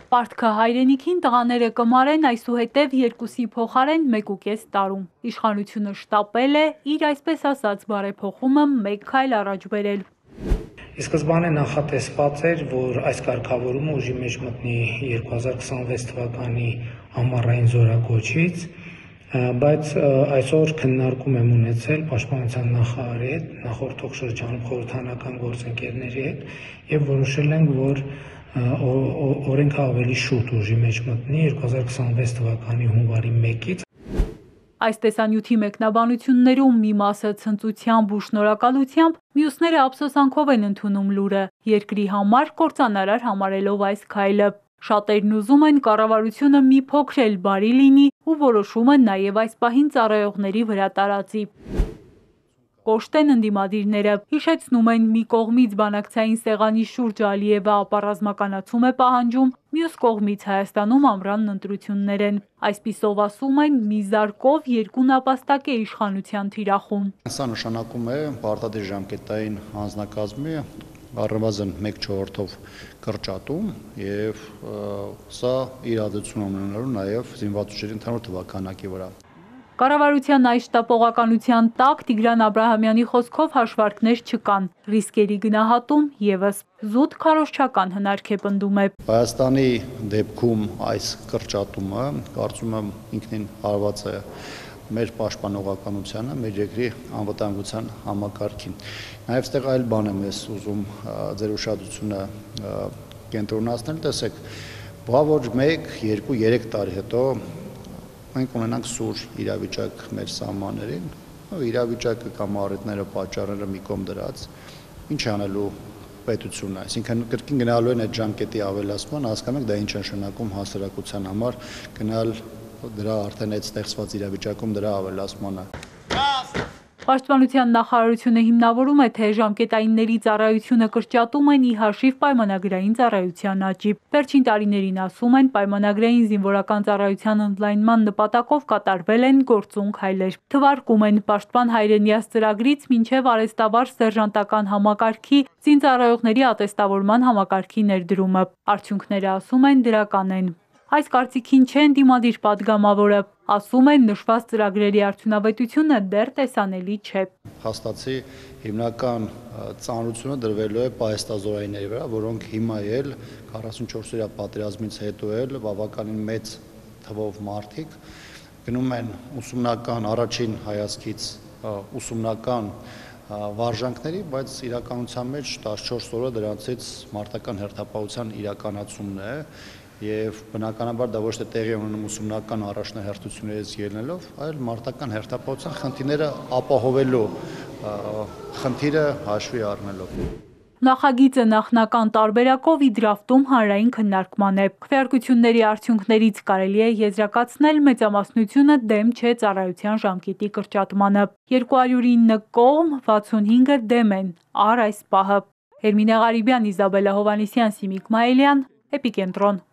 Պարտքը հայրենիքին տղաները կմարեն այսուհետև 2-ի փոխարեն 1.5 տարում։ Իշխանությունը շտապել է իր այսպես ասած բարեփոխումը մեկ քայլ առաջ բերել։ Ի սկզբանե նախատեսված էր, որ այս կարգավորումը ուժի մեջ մտնի 2026 թվականի ամառային զորակոչից, բայց այսօր քննարկում եմ ունեցել Պաշտպանության նախարարի հետ, նախորդող շրջանում խորհրդարանական գործընկերների հետ եւ որոշել ենք, որ օրենքը ավելի շուտ ուժի մեջ մտնի 2026 թվականի հունվարի 1-ից։ Այս տեսանյութի մեկնաբանություններում մի մասը ցնծությամբ ու շնորհակալությամբ, մյուսները ափսոսանքով են ընդունում լուրը, երկրի համար կործանարար համարելով այս քայլը։ Շատերն ուզում են կառավարությունը մի փոքր էլ բարի լինի ու որոշումը նաև այս պահին ծառայողների վրա տարածի։ Կոշտ են ընդդիմադիրները, հիշեցնում են մի կողմից բանակցային սեղանի շուրջ Ալիևը ապառազմականացում է պահանջում, մյուս կողմից Հայաստանում ամռան ընտրություններ են։ Այսպիսով ասում են մի զարկով երկու նապաստակ է իշխանության թիրախում։ Սա նշանակում է պարտադիր ժամկետային հանձնակազմի առնվազն 1/4-ով կրճատում եւ սա իրադարձություն ունենալու նաեւ զինված ուժերի ընդհանուր թվականակի վրա։ Կառավարության այս շտապողականության տակ Տիգրան Աբրահամյանի խոսքով հաշվարկներ չկան, ռիսկերի գնահատում եւս զուտ քարոզչական հնարք է պնդում է։ Հայաստանի դեպքում այս կրճատումը կարծում եմ ինքնին հարված է մեր պաշտպանողականությանը, մեր երկրի անվտանգության համակարգին։ Նաև ստեղ այլ բան եմ ես ուզում ձեր ուշադրությունը կենտրոնացնել, տեսեք, բավարար 1, 2, 3 տարի հետո մենք ունենանք սուր իրավիճակ մեր սահմաններին, իրավիճակը կամ առիթները, պատճառները մի կողմ դրած, ինչ անելու պետությունը, այսինքն կրկին գնալու են այդ ժամկետի ավելացման, հասկանում եք դա ինչ է նշանակում հասարակության համար գնալ դրա արդեն այդ ստեղծված իրավիճակում դրա ավելացմանը։ Պաշտպանության նախարարությունը հիմնավորում է, թե ժամկետայինների ծառայությունը կրճատում են ի հաշիվ պայմանագրային ծառայության աճի։ Վերջին տարիներին ասում են պայմանագրային զինվորական ծառայության ընդլայնման նպատակով կատարվել են գործուն քայլեր։ Թվարկում են Պաշտպան հայրենիաց ծրագրից մինչև արհեստավար սերժանտական համակարգի զինծառայողների ատեստավորման համակարգի ներդրումը։ Արդյունքները ասում են դրական են։ Այս կարծիքին չեն դիմադիր падգամավորը, ասում են նշված ծրագրերի արդյունավետությունը դեռ տեսանելի չէ։ Հաստատի հիմնական ծանրությունը դրվելու է պահեստազորայինների վրա, որոնք հիմա էլ 44-օրյա պատերազմից հետո էլ բավականին մեծ թվով մարդիկ գնում են ուսումնական առաջին հայացքից ուսումնական վարժանքների, բայց իրականության մեջ 14 օրը դրանցից մարտական հերթապահության իրականացումն է եւ բնականաբար դա ոչ թե տեղի ունենում ուսումնական առաջնահերթություններից ելնելով, այլ մարտական հերթապահության խնդիրները ապահովելու խնդիրը հաշվի առնելով։ Նախագիծը նախնական տարբերակով իդրաֆտում հանրային քննարկման է։ Քվեարկությունների արդյունքներից կարելի է եզրակացնել մեծամասնությունը դեմ չէ ծառայության ժամկետի կրճատմանը։ 209 կողմ, 65-ը դեմ են առ այս պահը։ Հերմինե Ղարիբյան, Իզաբելլա Հովհաննիսյան, Սիմիկ Մայիլյան, Էպիկենտրոն։